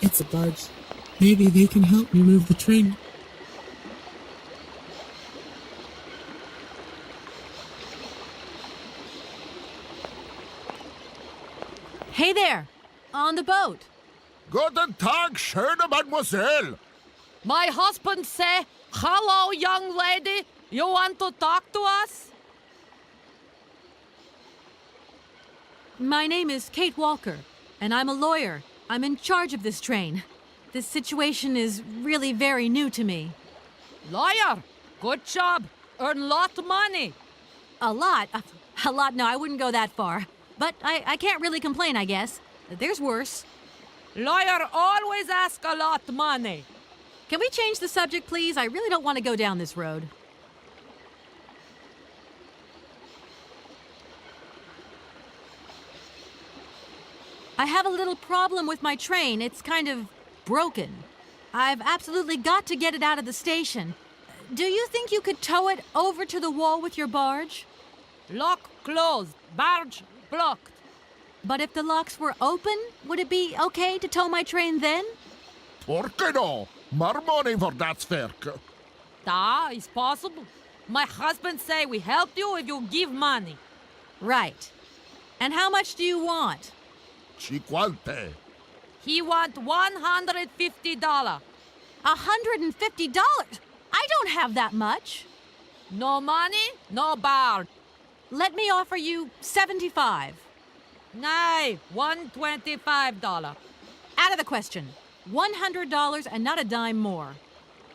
It's a barge. Maybe they can help me move the train. Hey there! On the boat! Guten Tag, schöne Mademoiselle. My husband say, "Hello, young lady. You want to talk to us?" My name is Kate Walker, and I'm a lawyer. I'm in charge of this train. This situation is really very new to me. Lawyer! Good job. Earn lot of money. A lot? A lot? No, I wouldn't go that far. But I can't really complain, I guess. There's worse. Lawyer always ask a lot of money. Can we change the subject, please? I really don't want to go down this road. I have a little problem with my train. It's kind of broken. I've absolutely got to get it out of the station. Do you think you could tow it over to the wall with your barge? Lock closed. Barge blocked. But if the locks were open, would it be okay to tow my train then? Perché no? More money for that werk. Da, it's possible. My husband say we help you if you give money. Right. And how much do you want? 50. He want $150. $150? I don't have that much. No money, no barge. Let me offer you $75. Nay, $125. Out of the question. $100 and not a dime more.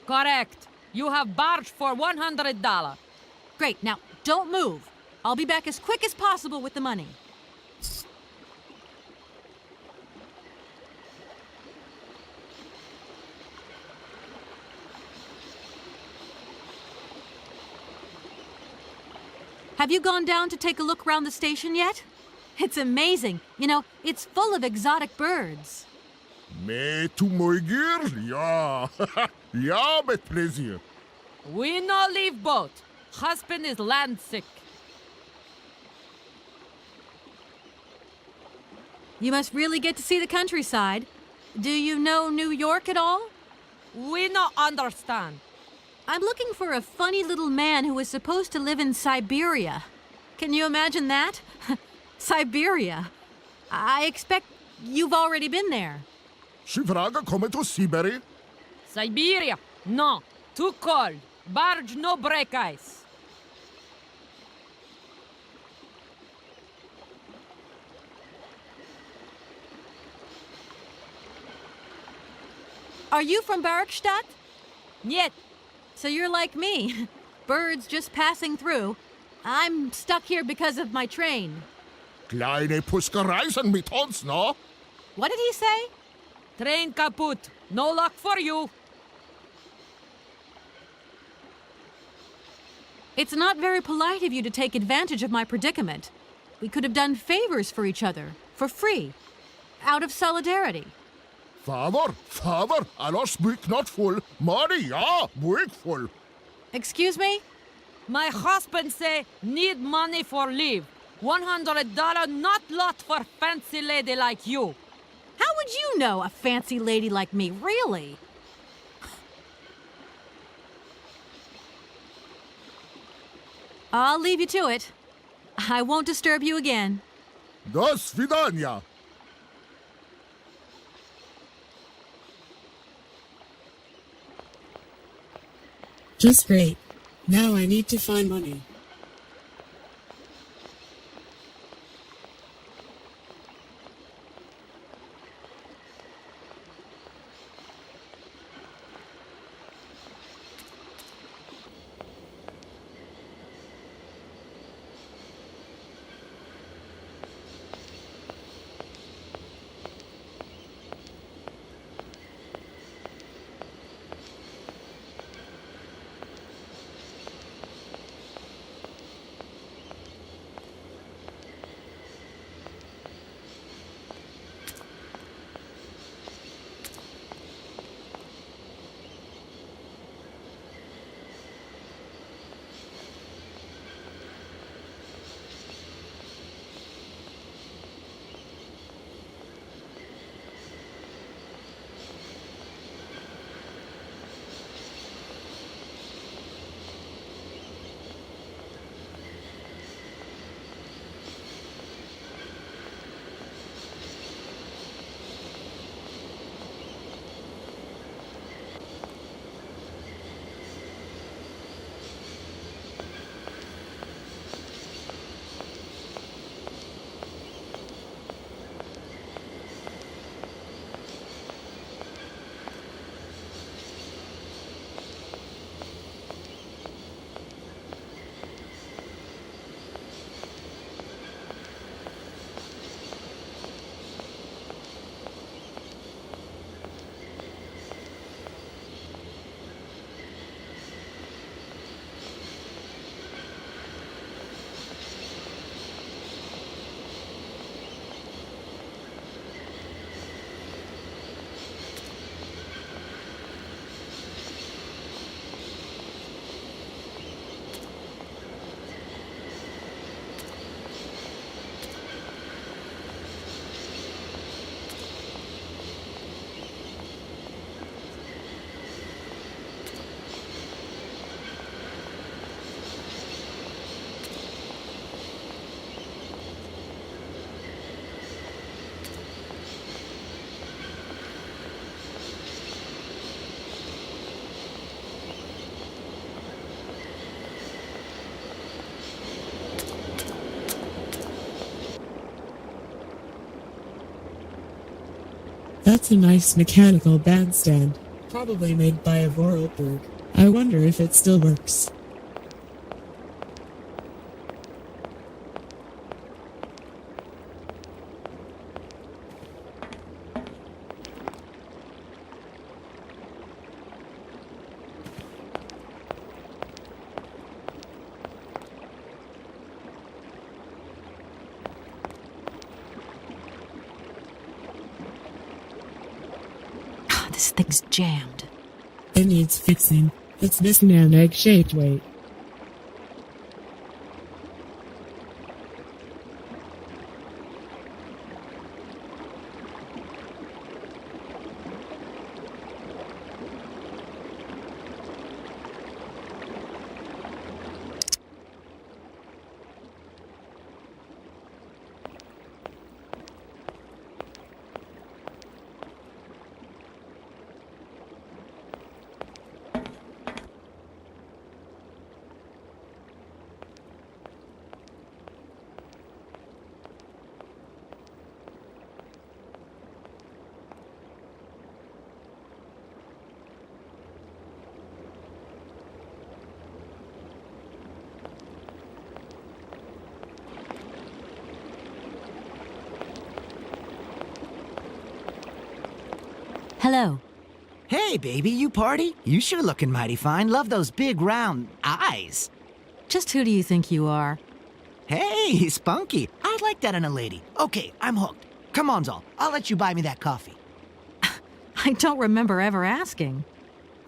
Correct. You have barge for $100. Great. Now, don't move. I'll be back as quick as possible with the money. Have you gone down to take a look around the station yet? It's amazing. You know, it's full of exotic birds. Me to my girl? Ja. Ja, met plezier. We no leave boat. Husband is land sick. You must really get to see the countryside. Do you know New York at all? We no understand. I'm looking for a funny little man who is supposed to live in Syberia. Can you imagine that? Syberia. I expect you've already been there. She vragen komen to Syberia? Syberia? No. Too cold. Barge no break ice. Are you from Barrockstadt? Niet. So you're like me. Birds just passing through. I'm stuck here because of my train. Kleine puskereisen mit ons, no? What did he say? Train kaput. No luck for you. It's not very polite of you to take advantage of my predicament. We could have done favors for each other, for free, out of solidarity. Favor, alles speak not full. Money, ja, week full. Excuse me? My husband say need money for leave. $100 not lot for fancy lady like you. How would you know a fancy lady like me, really? I'll leave you to it. I won't disturb you again. До свидания. Just great. Now I need to find money. That's a nice mechanical bandstand, probably made by a Vorarlberg. I wonder if it still works. This thing's jammed. It needs fixing. It's missing an egg-shaped weight. Hello. Hey, baby, you party? You sure looking mighty fine. Love those big, round eyes. Just who do you think you are? Hey, spunky. I'd like that in a lady. Okay, I'm hooked. Come on, Zol. I'll let you buy me that coffee. I don't remember ever asking.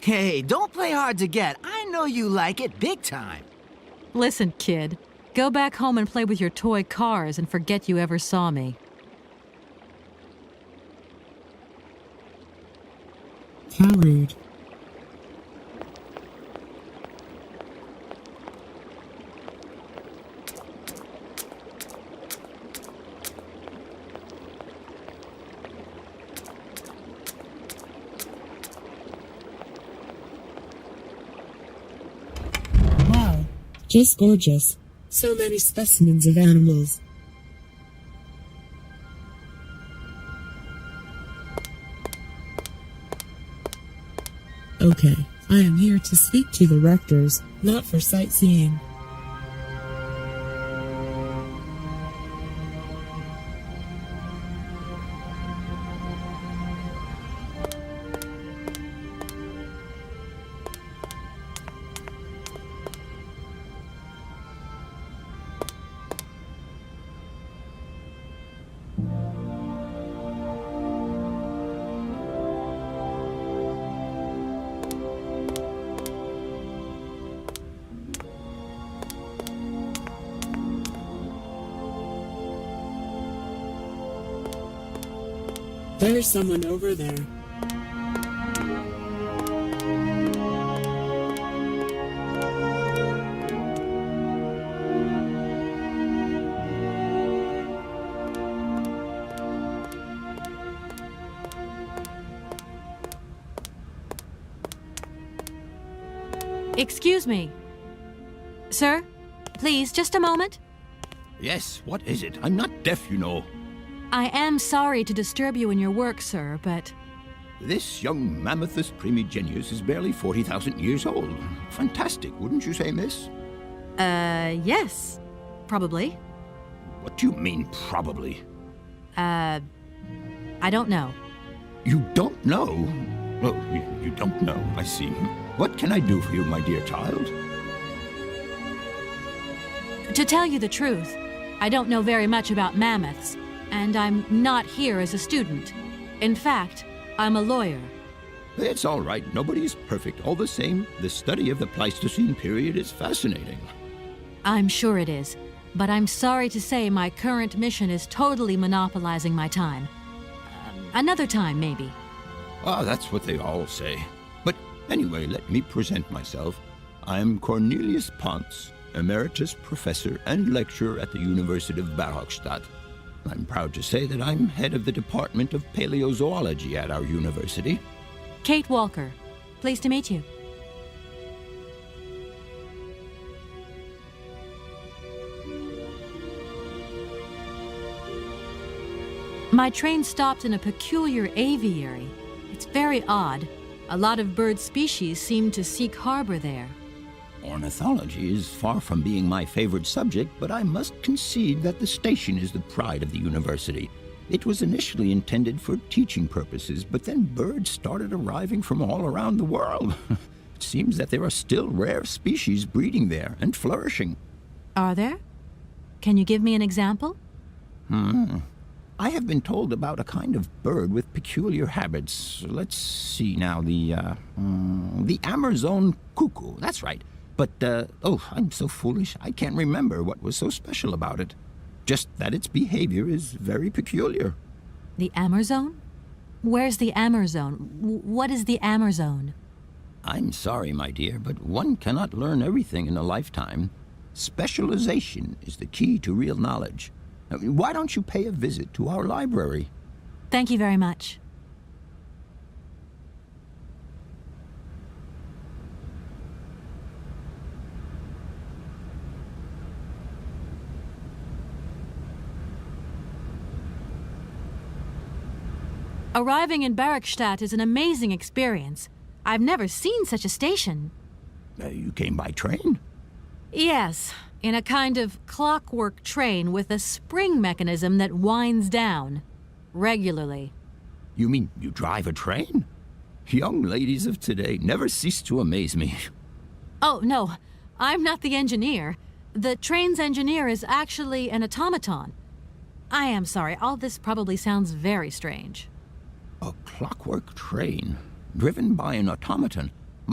Hey, don't play hard to get. I know you like it big time. Listen, kid. Go back home and play with your toy cars and forget you ever saw me. How rude. Wow, just gorgeous. So many specimens of animals. Okay, I am here to speak to the rectors, not for sightseeing. There's someone over there. Excuse me. Sir, please, just a moment. Yes, what is it? I'm not deaf, you know. I am sorry to disturb you in your work, sir, but... This young Mammothus primigenius is barely 40,000 years old. Fantastic, wouldn't you say, miss? Yes. Probably. What do you mean, probably? I don't know. You don't know? Oh, you don't know, I see. What can I do for you, my dear child? To tell you the truth, I don't know very much about mammoths, and I'm not here as a student. In fact, I'm a lawyer. It's all right. Nobody's perfect. All the same, the study of the Pleistocene period is fascinating. I'm sure it is, but I'm sorry to say my current mission is totally monopolizing my time. Another time, maybe. Ah, that's what they all say. But anyway, let me present myself. I'm Cornelius Ponce, Emeritus Professor and Lecturer at the University of Barrockstadt. I'm proud to say that I'm head of the Department of Paleozoology at our university. Kate Walker. Pleased to meet you. My train stopped in a peculiar aviary. It's very odd. A lot of bird species seem to seek harbor there. Ornithology is far from being my favorite subject, but I must concede that the station is the pride of the university. It was initially intended for teaching purposes, but then birds started arriving from all around the world. It seems that there are still rare species breeding there and flourishing. Are there? Can you give me an example? I have been told about a kind of bird with peculiar habits. Let's see now, the Amazon cuckoo, that's right. But, I'm so foolish, I can't remember what was so special about it. Just that its behavior is very peculiar. The Amazon? Where's the Amazon? What is the Amazon? I'm sorry, my dear, but one cannot learn everything in a lifetime. Specialization is the key to real knowledge. Why don't you pay a visit to our library? Thank you very much. Arriving in Barrockstadt is an amazing experience. I've never seen such a station. You came by train? Yes, in a kind of clockwork train with a spring mechanism that winds down regularly. You mean you drive a train? Young ladies of today never cease to amaze me. Oh, no, I'm not the engineer. The train's engineer is actually an automaton. I am sorry, all this probably sounds very strange. A clockwork train, driven by an automaton.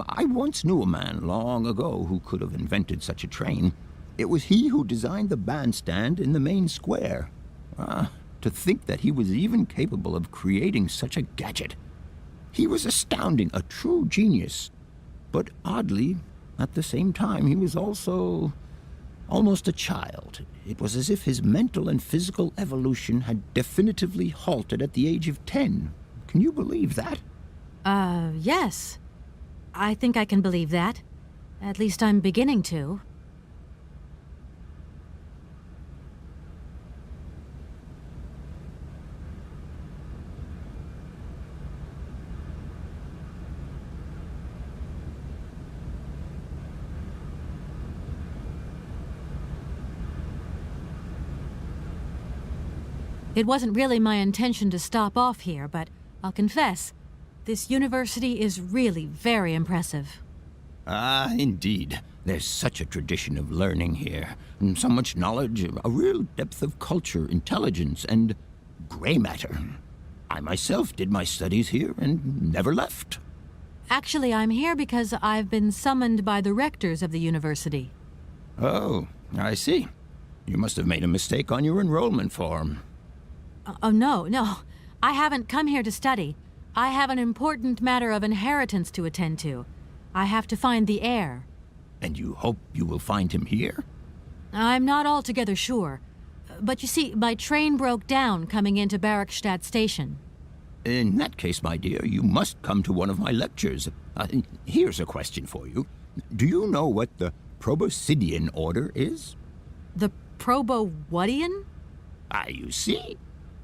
I once knew a man long ago who could have invented such a train. It was he who designed the bandstand in the main square. To think that he was even capable of creating such a gadget. He was astounding, a true genius. But oddly, at the same time, he was also almost a child. It was as if his mental and physical evolution had definitively halted at the age of 10. Can you believe that? Yes. I think I can believe that. At least I'm beginning to. It wasn't really my intention to stop off here, but I'll confess, this university is really very impressive. Ah, indeed. There's such a tradition of learning here. And so much knowledge, a real depth of culture, intelligence, and gray matter. I myself did my studies here and never left. Actually, I'm here because I've been summoned by the rectors of the university. Oh, I see. You must have made a mistake on your enrollment form. Oh, no. I haven't come here to study. I have an important matter of inheritance to attend to. I have to find the heir. And you hope you will find him here? I'm not altogether sure. But you see, my train broke down coming into Barrockstadt station. In that case, my dear, you must come to one of my lectures. Here's a question for you. Do you know what the Proboscidean order is? The Probowhatian? You see?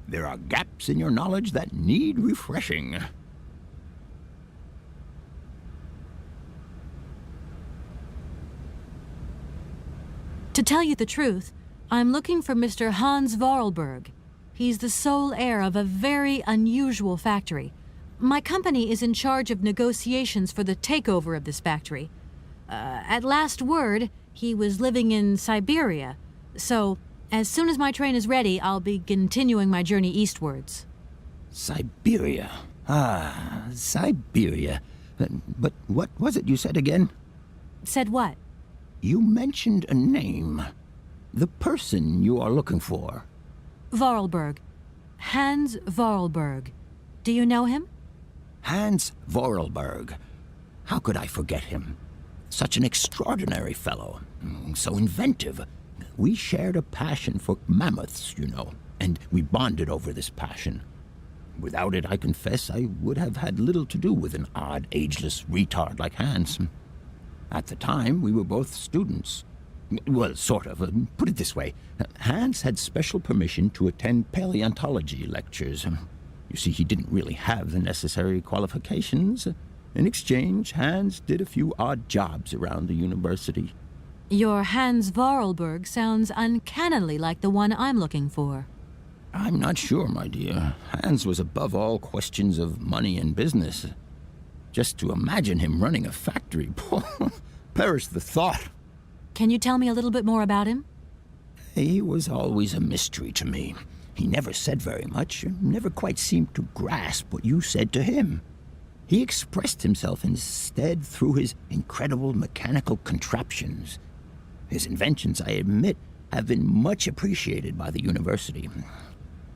There are gaps in your knowledge that need refreshing. To tell you the truth, I'm looking for Mr. Hans Vorarlberg. He's the sole heir of a very unusual factory. My company is in charge of negotiations for the takeover of this factory. At last word, he was living in Syberia, so as soon as my train is ready, I'll be continuing my journey eastwards. Syberia. Syberia. But what was it you said again? Said what? You mentioned a name. The person you are looking for. Vorarlberg. Hans Vorarlberg. Do you know him? Hans Vorarlberg. How could I forget him? Such an extraordinary fellow. So inventive. We shared a passion for mammoths, you know, and we bonded over this passion. Without it, I confess, I would have had little to do with an odd, ageless retard like Hans. At the time, we were both students. Well, sort of. Put it this way. Hans had special permission to attend paleontology lectures. You see, he didn't really have the necessary qualifications. In exchange, Hans did a few odd jobs around the university. Your Hans Vorarlberg sounds uncannily like the one I'm looking for. I'm not sure, my dear. Hans was above all questions of money and business. Just to imagine him running a factory, perish the thought. Can you tell me a little bit more about him? He was always a mystery to me. He never said very much, never quite seemed to grasp what you said to him. He expressed himself instead through his incredible mechanical contraptions. His inventions, I admit, have been much appreciated by the university.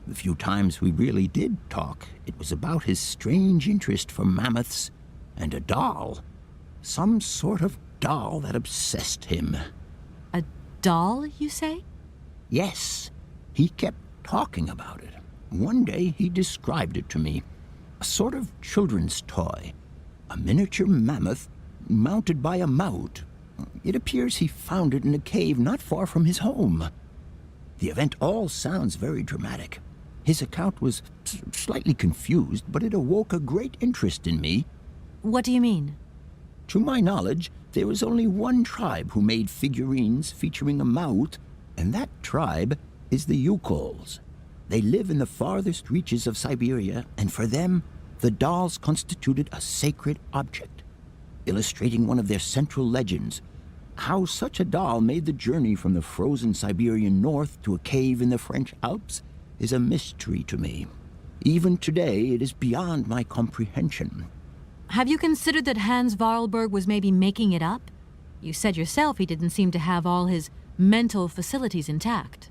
The few times we really did talk, it was about his strange interest for mammoths and a doll. Some sort of doll that obsessed him. A doll, you say? Yes, he kept talking about it. One day he described it to me. A sort of children's toy. A miniature mammoth mounted by a mout. It appears he found it in a cave not far from his home. The event all sounds very dramatic. His account was slightly confused, but it awoke a great interest in me. What do you mean? To my knowledge, there was only one tribe who made figurines featuring a mout, and that tribe is the Yukols. They live in the farthest reaches of Syberia, and for them, the dolls constituted a sacred object, illustrating one of their central legends. How such a doll made the journey from the frozen Siberian north to a cave in the French Alps is a mystery to me. Even today, it is beyond my comprehension. Have you considered that Hans Vorarlberg was maybe making it up? You said yourself he didn't seem to have all his mental facilities intact.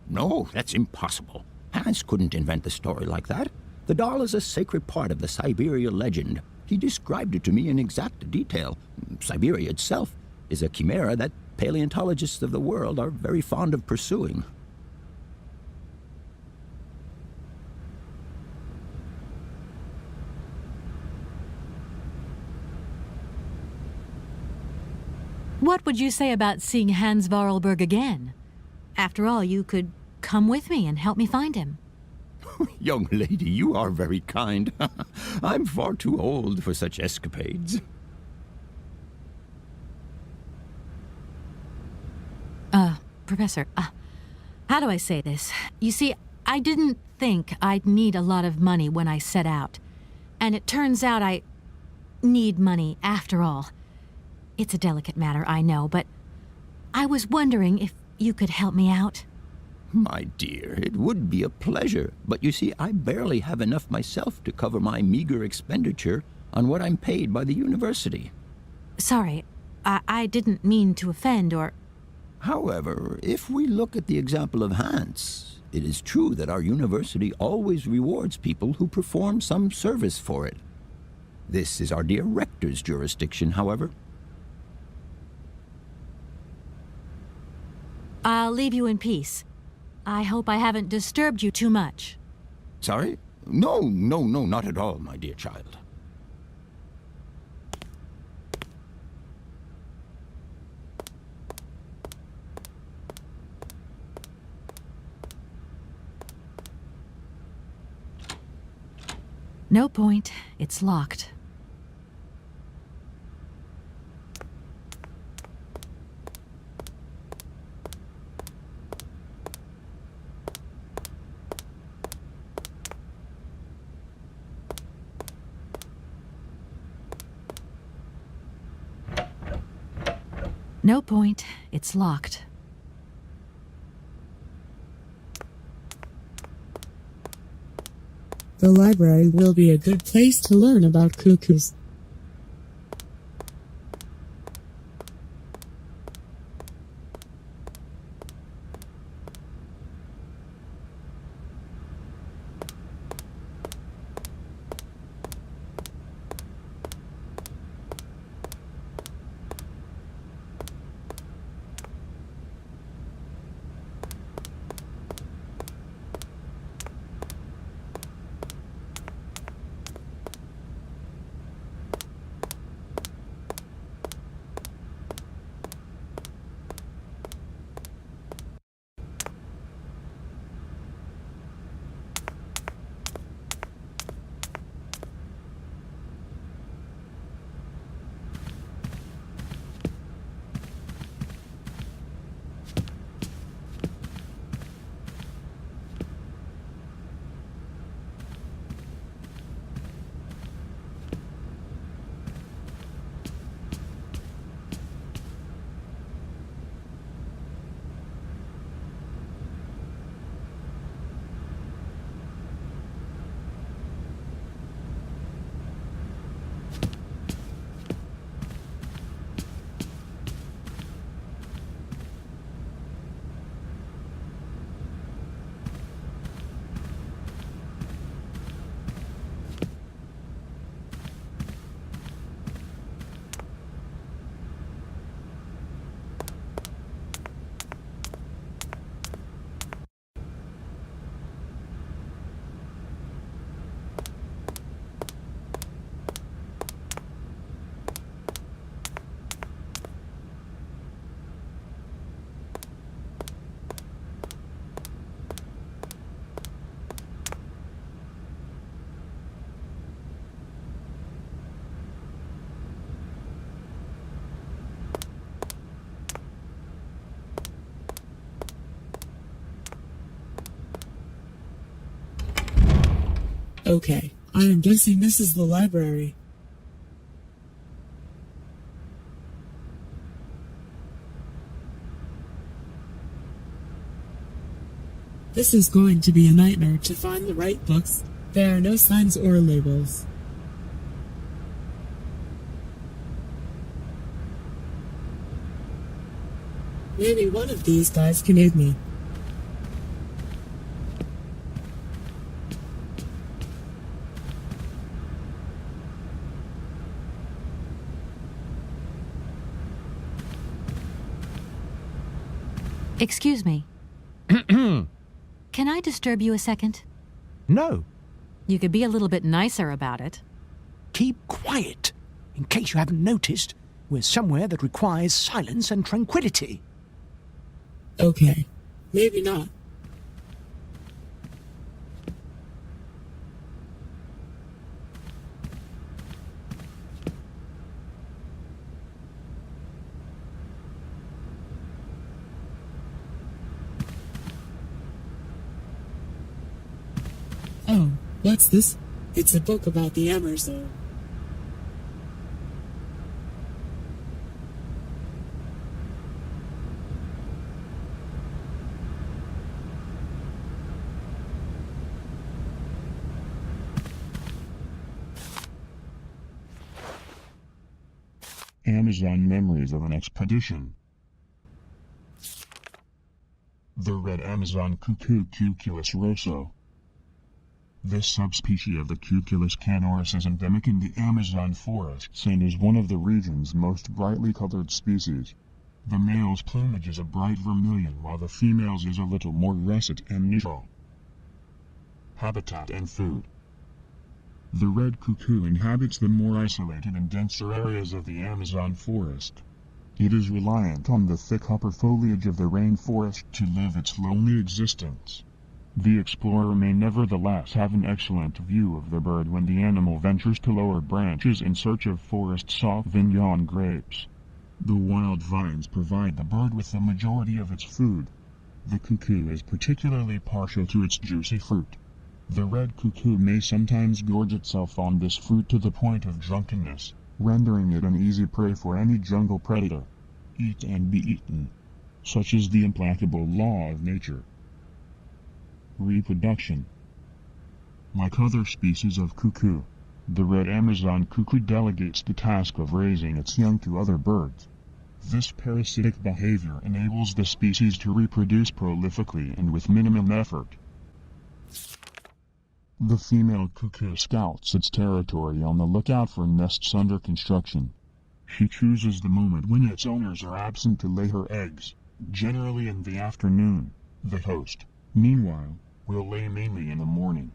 No, that's impossible. Hans couldn't invent the story like that. The doll is a sacred part of the Syberia legend. He described it to me in exact detail. Syberia itself is a chimera that paleontologists of the world are very fond of pursuing. What would you say about seeing Hans Vorarlberg again? After all, you could come with me and help me find him. Young lady, you are very kind. I'm far too old for such escapades. Professor, how do I say this? You see, I didn't think I'd need a lot of money when I set out. And it turns out I need money after all. It's a delicate matter, I know, but I was wondering if you could help me out. My dear, it would be a pleasure, but you see, I barely have enough myself to cover my meager expenditure on what I'm paid by the university. Sorry, I didn't mean to offend or... However, if we look at the example of Hans, it is true that our university always rewards people who perform some service for it. This is our dear rector's jurisdiction, however. I'll leave you in peace. I hope I haven't disturbed you too much. Sorry? No, not at all, my dear child. No point. It's locked. No point. It's locked. The library will be a good place to learn about cuckoos. Okay, I am guessing this is the library. This is going to be a nightmare to find the right books. There are no signs or labels. Maybe one of these guys can aid me. Excuse me. Can I disturb you a second? No, You could be a little bit nicer about it. keep quiet. In case you haven't noticed, we're somewhere that requires silence and tranquility. Okay, maybe not. Oh, what's this? It's a book about the Amazon. Amazon Memories of an Expedition. The red Amazon cuckoo Cuculus rosso. This subspecies of the Cuculus canoris is endemic in the Amazon forests and is one of the region's most brightly colored species. The male's plumage is a bright vermilion while the female's is a little more russet and neutral. Habitat and food. The red cuckoo inhabits the more isolated and denser areas of the Amazon forest. It is reliant on the thick upper foliage of the rainforest to live its lonely existence. The explorer may nevertheless have an excellent view of the bird when the animal ventures to lower branches in search of forest Sauvignon grapes. The wild vines provide the bird with the majority of its food. The cuckoo is particularly partial to its juicy fruit. The red cuckoo may sometimes gorge itself on this fruit to the point of drunkenness, rendering it an easy prey for any jungle predator. Eat and be eaten. Such is the implacable law of nature. Reproduction. Like other species of cuckoo, the red Amazon cuckoo delegates the task of raising its young to other birds. This parasitic behavior enables the species to reproduce prolifically and with minimum effort. The female cuckoo scouts its territory on the lookout for nests under construction. She chooses the moment when its owners are absent to lay her eggs, generally in the afternoon. The host, meanwhile, will lay mainly in the morning.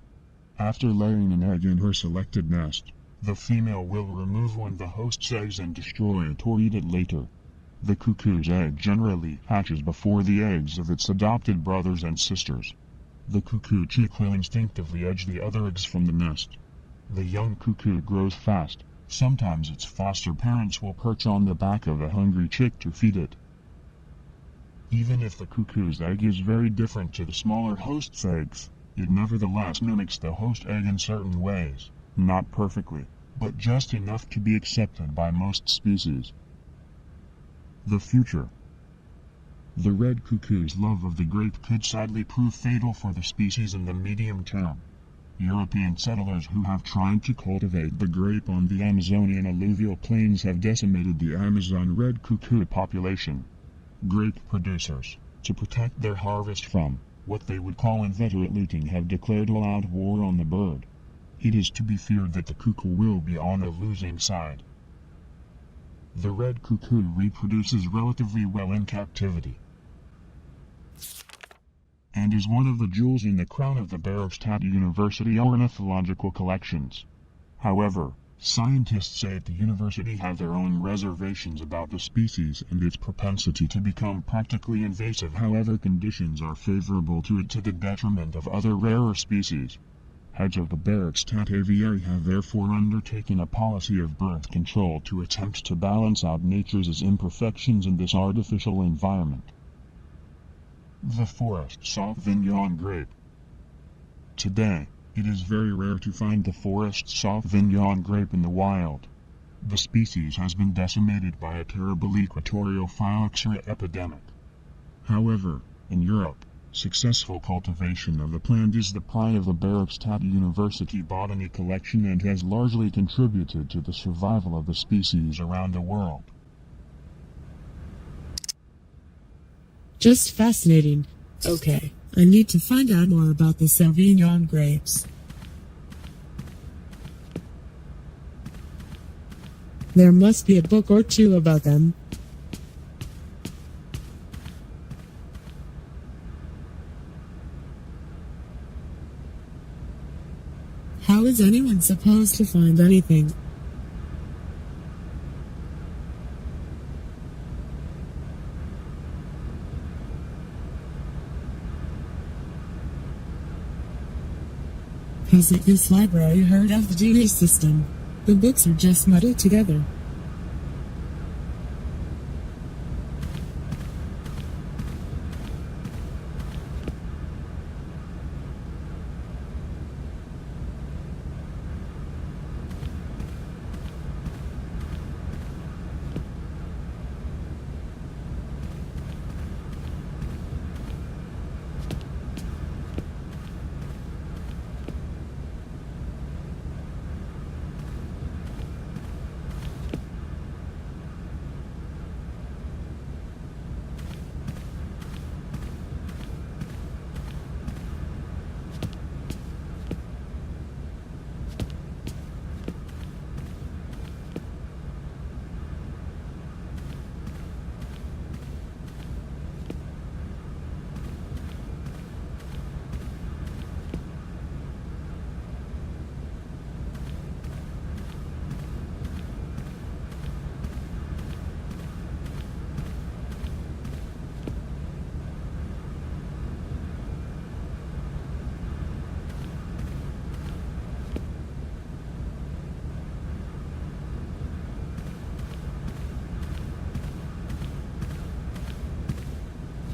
After laying an egg in her selected nest, the female will remove one of the host's eggs and destroy it or eat it later. The cuckoo's egg generally hatches before the eggs of its adopted brothers and sisters. The cuckoo chick will instinctively edge the other eggs from the nest. The young cuckoo grows fast. Sometimes its foster parents will perch on the back of a hungry chick to feed it. Even if the cuckoo's egg is very different to the smaller host's eggs, it nevertheless mimics the host egg in certain ways, not perfectly, but just enough to be accepted by most species. The future. The red cuckoo's love of the grape could sadly prove fatal for the species in the medium term. European settlers who have tried to cultivate the grape on the Amazonian alluvial plains have decimated the Amazon red cuckoo population. Grape producers, to protect their harvest from what they would call inveterate looting, have declared all-out war on the bird. It is to be feared that the cuckoo will be on the losing side. The red cuckoo reproduces relatively well in captivity, and is one of the jewels in the crown of the Barrockstadt University ornithological collections. However, scientists say at the university have their own reservations about the species and its propensity to become practically invasive however conditions are favorable to it, to the detriment of other rarer species. Heads of the Barrockstadt Aviary have therefore undertaken a policy of birth control to attempt to balance out nature's imperfections in this artificial environment. The forest Sauvignon grape. Today, It is very rare to find the forest Sauvignon grape in the wild. The species has been decimated by a terrible equatorial phylloxera epidemic. However, in Europe, successful cultivation of the plant is the pride of the Barrockstadt University Botany Collection and has largely contributed to the survival of the species around the world. Just fascinating. Okay, I need to find out more about the Sauvignon grapes. There must be a book or two about them. How is anyone supposed to find anything? Hasn't this library heard of the Dewey system? The books are just muddled together.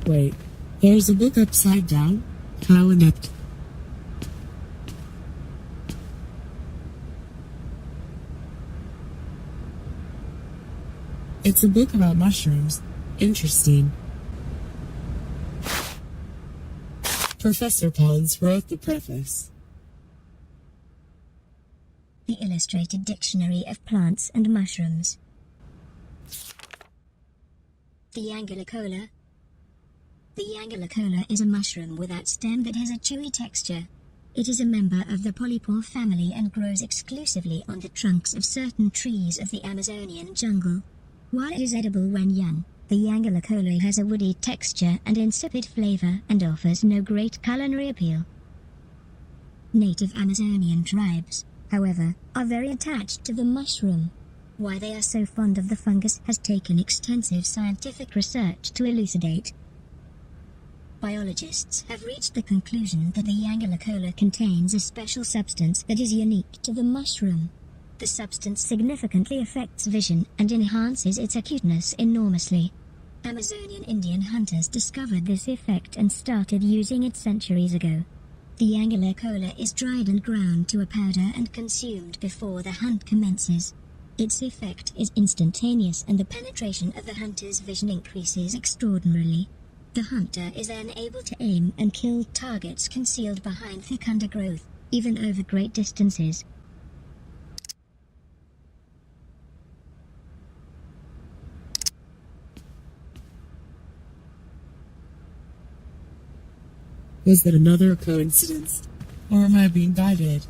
Wait, there's a book upside down? How inept. It's a book about mushrooms. Interesting. Professor Pons wrote the preface. The Illustrated Dictionary of Plants and Mushrooms. The Yangala-Cola. The Yangala-Cola is a mushroom without stem that has a chewy texture. It is a member of the polypore family and grows exclusively on the trunks of certain trees of the Amazonian jungle. While it is edible when young, the Yangala-Cola has a woody texture and insipid flavor and offers no great culinary appeal. Native Amazonian tribes, however, are very attached to the mushroom. Why they are so fond of the fungus has taken extensive scientific research to elucidate. Biologists have reached the conclusion that the Yangala-Cola contains a special substance that is unique to the mushroom. The substance significantly affects vision and enhances its acuteness enormously. Amazonian Indian hunters discovered this effect and started using it centuries ago. The Yangala-Cola is dried and ground to a powder and consumed before the hunt commences. Its effect is instantaneous and the penetration of the hunter's vision increases extraordinarily. The hunter is then able to aim and kill targets concealed behind thick undergrowth, even over great distances. Was that another coincidence? Or am I being guided?